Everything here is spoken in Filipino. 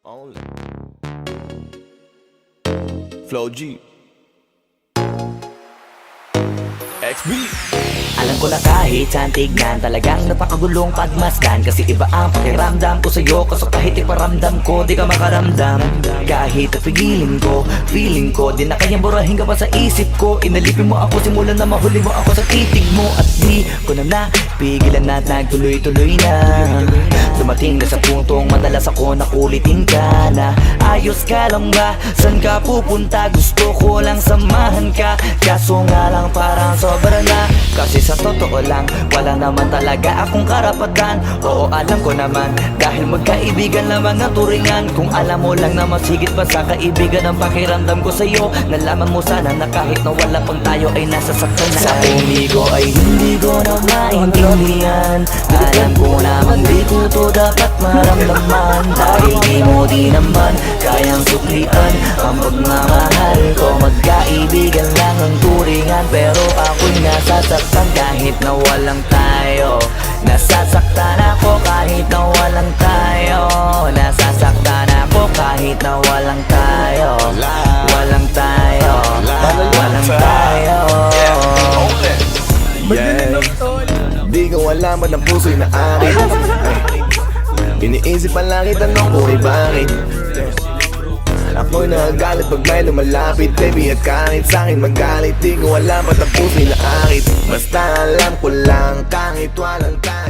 Only Flow G XB. Alam ko na kahit saan tignan, talagang napakagulong pagmasdan. Kasi iba ang pakiramdam ko sa'yo, kaso kahit iparamdam ko, di ka makaramdam. Kahit napigilin ko, feeling ko, di na kayang burahin ka pa sa isip ko. Inalipin mo ako, simulan na mahuli mo ako sa titig mo. At di ko na napigilan na nagtuloy-tuloy na. Dumating na sa puntong madalas ako nakulitin ka na. Ayos ka lang ba? San ka pupunta? Gusto ko lang samahan ka. Kaso nga lang parang sobra na. Kasi sa totoo lang, wala naman talaga akong karapatan. Oo, alam ko naman, dahil magkaibigan lamang ang turingan. Kung alam mo lang na mas higit pa sa kaibigan ang pakiramdam ko sa'yo, nalaman mo sana na kahit na wala pang tayo ay nasasaktan na. Sa umigo ay hindi ko na maintindihan. Alam ko naman di ko to dapat maramdaman. Dahil di mo di naman kayang suklian ang pagmamahal ko. Magkaibigan lang ang turingan, pero ako'y nasasaktan kahit na walang tayo. Nasasaktan ako kahit na walang tayo. Nasasaktan ako kahit na walang tayo. Walang tayo. Walang tayo. Di ko alam ba't ang puso'y naarit. Iniisip pa lang itanong ko ay bakit ako'y nagagalit pag may lumalapit. Baby, at kahit sa'kin magalit, di ko alam ba't ang puso'y naarit. Basta alam ko lang kahit walang tayo.